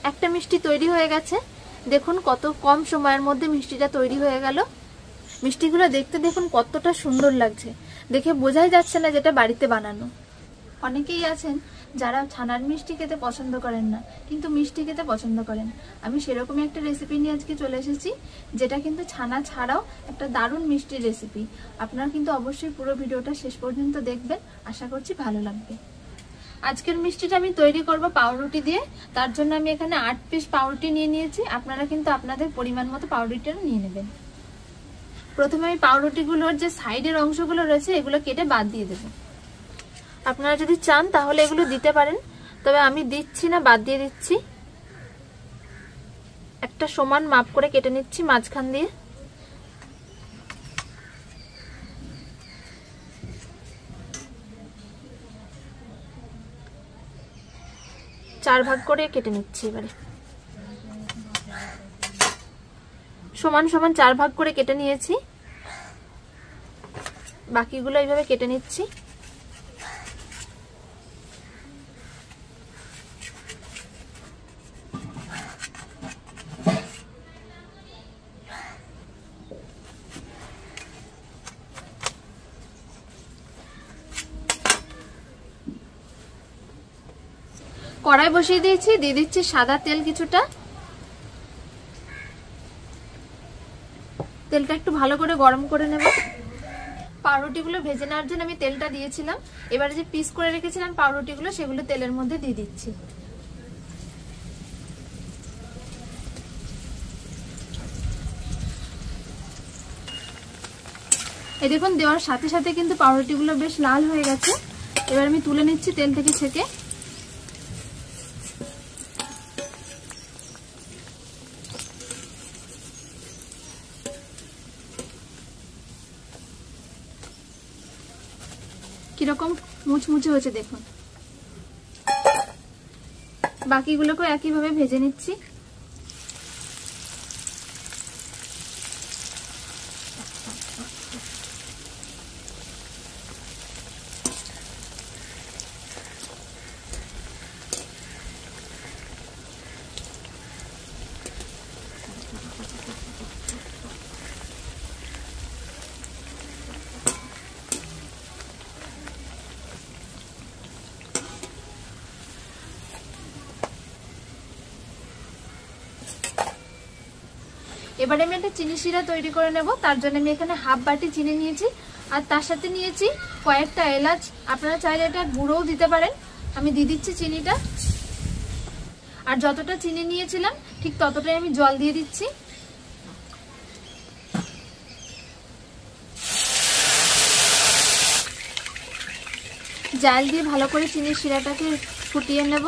একটা মিষ্টি তৈরি হয়ে গেছে। দেখুন কত কম সময়ের মধ্যে মিষ্টিটা তৈরি হয়ে গেল। মিষ্টিগুলো দেখতে দেখুন কতটা সুন্দর লাগছে, দেখে বোঝাই যাচ্ছে না যেটা বাড়িতে বানানো। অনেকেই আছেন যারা ছানার মিষ্টি খেতে পছন্দ করেন না, কিন্তু মিষ্টি খেতে পছন্দ করেন। আমি সেরকমই একটা রেসিপি নিয়ে আজকে চলে এসেছি, যেটা কিন্তু ছানা ছাড়াও একটা দারুণ মিষ্টির রেসিপি। আপনারা কিন্তু অবশ্যই পুরো ভিডিওটা শেষ পর্যন্ত দেখবেন, আশা করছি ভালো লাগবে। আজকের মিষ্টিটা আমি তৈরি করব পাউরুটি দিয়ে। তার জন্য আমি এখানে 8 পিস পাউরুটি নিয়ে নিয়েছি। আপনারা কিন্তু আপনাদের পরিমাণ মতো পাউরুটিটা নিয়ে নেবেন। প্রথমে আমি পাউরুটিগুলোর যে সাইডের অংশগুলো রয়েছে এগুলো কেটে বাদ দিয়ে দেব। আপনারা যদি চান তাহলে এগুলো দিতে পারেন, তবে আমি দিচ্ছি না, বাদ দিয়ে দিচ্ছি। একটা সমান মাপ করে কেটে নিচ্ছি মাঝখান দিয়ে। চার ভাগ করে কেটে নিচ্ছি। এবারে সমান সমান 4 ভাগ করে কেটে নিয়েছি। বাকিগুলো এইভাবে কেটে নিচ্ছি। কড়াই বসিয়ে দিয়েছি, দিয়ে দিচ্ছি সাদা তেল কিছুটা। তেলটা একটু ভালো করে গরম করে নেব। পাউরুটিগুলো ভেজে নেওয়ার জন্য আমি তেলটা দিয়েছিলাম। এবারে যে পিস করে রেখেছিলাম পাউরুটিগুলো, সেগুলো তেলের মধ্যে দিয়ে দিচ্ছি। এই দেখুন দেওয়ার সাথে সাথে কিন্তু পাউরুটিগুলো বেশ লাল হয়ে গেছে। এবার আমি তুলে নিচ্ছি তেল থেকে ছেঁকে। কিরকম মুচমুচে হয়েছে দেখুন। বাকিগুলোকে একইভাবে ভেজে নিচ্ছি। এবারে আমি একটা চিনি শিরা তৈরি করে নেব। তার জন্য আমি এখানে হাফ বাটি চিনি নিয়েছি, আর তার সাথে নিয়েছি কয়েকটা এলাচ। আপনারা চাইলে এটা গুঁড়োও দিতে পারেন। আমি দিয়ে দিচ্ছি চিনিটা, আর যতটা চিনি নিয়েছিলাম ঠিক ততটাই আমি জল দিয়ে দিচ্ছি। জাল দিয়ে ভালো করে চিনির শিরাটাকে ফুটিয়ে নেব।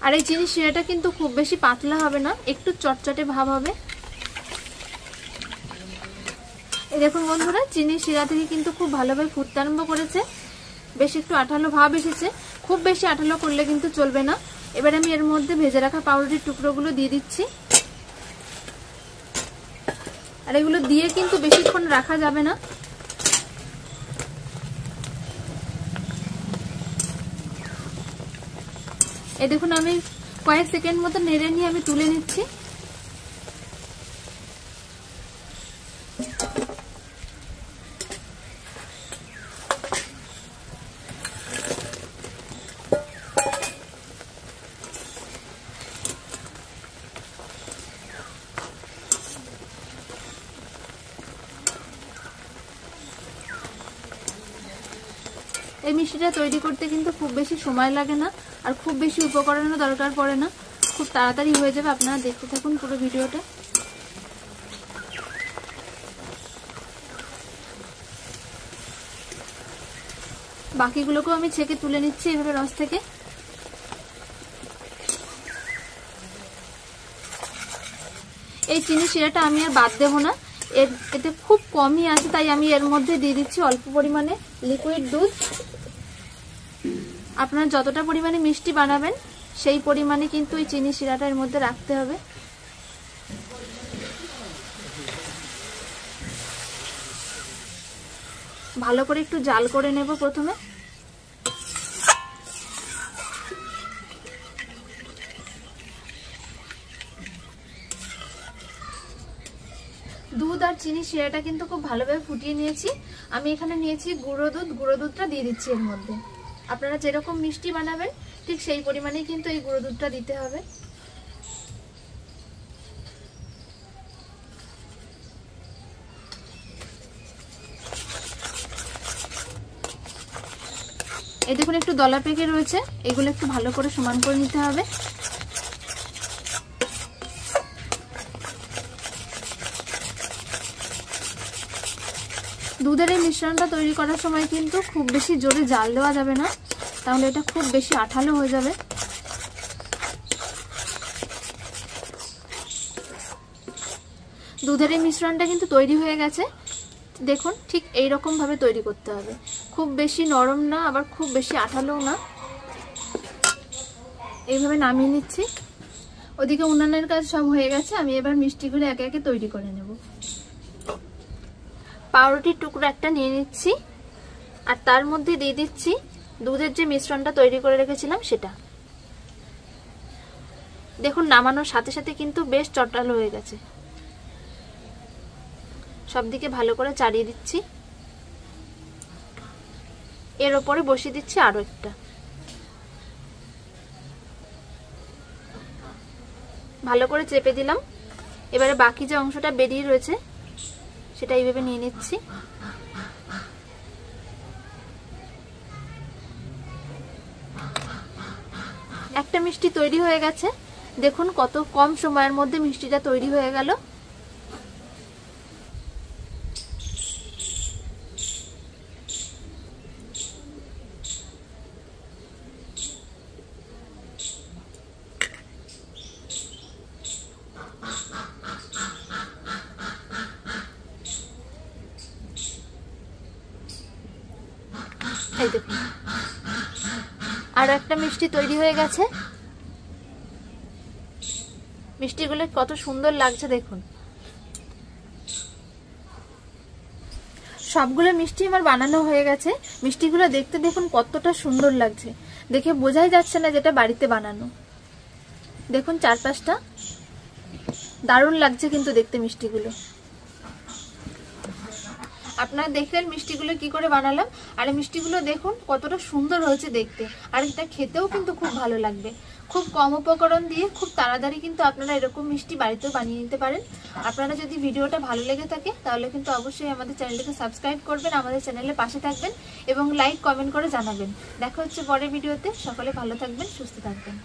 আর এই চিনির শিরাটা কিন্তু খুব বেশি পাতলা হবে না, একটু চটচটে ভাব হবে। এই দেখুন বন্ধুরা, চিনির শিরা থেকে কিন্তু খুব ভালোভাবে ফুটতে আরম্ভ করেছে। বেশ একটু আঠালো ভাব এসেছে, খুব বেশি আঠালো করলে কিন্তু চলবে না। এবার আমি এর মধ্যে ভেজে রাখা পাউরুটির টুকরোগুলো দিয়ে দিচ্ছি। আর এগুলো দিয়ে কিন্তু বেশিক্ষণ রাখা যাবে না। এই দেখুন আমি কয়েক সেকেন্ড মতো নেড়ে নিয়ে আমি তুলে নিচ্ছি। এই মিষ্টিটা তৈরি করতে কিন্তু খুব বেশি সময় লাগে না, আর খুব বেশি উপকরণও দরকার পড়ে না, খুব তাড়াতাড়ি হয়ে যাবে। আপনারা দেখতে থাকুন পুরো ভিডিওটা। বাকিগুলোকেও আমি ছেঁকে তুলে নিচ্ছি এভাবে রস থেকে। এই চিনি শিরাটা আমি আর বাদ দেবো না, এতে খুব কমই আছে, তাই আমি এর মধ্যে দিয়ে দিচ্ছি অল্প পরিমাণে লিকুইড দুধ। আপনারা যতটা পরিমাণে মিষ্টি বানাবেন সেই পরিমাণে কিন্তু এই চিনি শিরাটা এর মধ্যে রাখতে হবে। ভালো করে একটু জাল করে নেব প্রথমে। দুধ আর চিনি শিরাটা কিন্তু খুব ভালোভাবে ফুটিয়ে নিয়েছি। আমি এখানে নিয়েছি গুঁড়ো দুধ, গুঁড়ো দুধটা দিয়ে দিচ্ছি এর মধ্যে। আপনারা যেরকম মিষ্টি বানাবেন ঠিক সেই পরিমাণেই কিন্তু এই গুঁড়ো দুধটা দিতে হবে। এই দেখুন একটু দলা পেকে রয়েছে, এগুলো একটু ভালো করে সমান করে নিতে হবে। দুধের এই মিশ্রণটা তৈরি করার সময় কিন্তু খুব বেশি জোরে জাল দেওয়া যাবে না, তাহলে এটা খুব বেশি আঠালো হয়ে যাবে। দুধের এই মিশ্রণটা কিন্তু তৈরি হয়ে গেছে, দেখুন ঠিক এই রকম ভাবে তৈরি করতে হবে। খুব বেশি নরম না, আবার খুব বেশি আঠালোও না। এইভাবে নামিয়ে নিচ্ছি। ওদিকে উনানের কাজ সব হয়ে গেছে, আমি এবার মিষ্টিগুলো একে একে তৈরি করে নেব। পাউরুটির টুকরো একটা নিয়ে নিচ্ছি, আর তার মধ্যে দিয়ে দিচ্ছি দুধের যে মিশ্রণটা তৈরি করে রেখেছিলাম সেটা। দেখুন নামানোর সাথে সাথে কিন্তু বেশ চটালো হয়ে গেছে। সব দিকে ভালো করে চাড়িয়ে দিচ্ছি। এর উপরে বসিয়ে দিচ্ছি আরো একটা। ভালো করে চেপে দিলাম। এবারে বাকি যে অংশটা বেরিয়ে রয়েছে সেটা এইভাবে নিয়ে নিচ্ছি। একটা মিষ্টি তৈরি হয়ে গেছে। দেখুন কত কম সময়ের মধ্যে মিষ্টিটা তৈরি হয়ে গেল। এই দেখুন আর একটা মিষ্টি তৈরি হয়ে গেছে। মিষ্টিগুলো কত সুন্দর লাগছে দেখুন। সবগুলো মিষ্টি আমার বানানো হয়ে গেছে। মিষ্টিগুলো দেখতে দেখুন কতটা সুন্দর লাগছে, দেখে বোঝাই যাচ্ছে না যেটা বাড়িতে বানানো। দেখুন চারপাশটা দারুণ লাগছে কিন্তু দেখতে মিষ্টিগুলো। আপনারা দেখলেন মিষ্টিগুলো কি করে বানালাম, আর এই মিষ্টিগুলো দেখুন কতটা সুন্দর হয়েছে দেখতে, আর এটা খেতেও কিন্তু খুব ভালো লাগবে। খুব কম উপকরণ দিয়ে খুব তাড়াতাড়ি কিন্তু আপনারা এরকম মিষ্টি বাড়িতেও বানিয়ে নিতে পারেন। আপনারা যদি ভিডিওটা ভালো লেগে থাকে তাহলে কিন্তু অবশ্যই আমাদের চ্যানেলটাকে সাবস্ক্রাইব করবেন, আমাদের চ্যানেলের পাশে থাকবেন এবং লাইক কমেন্ট করে জানাবেন। দেখা হচ্ছে পরের ভিডিওতে। সকলে ভালো থাকবেন, সুস্থ থাকবেন।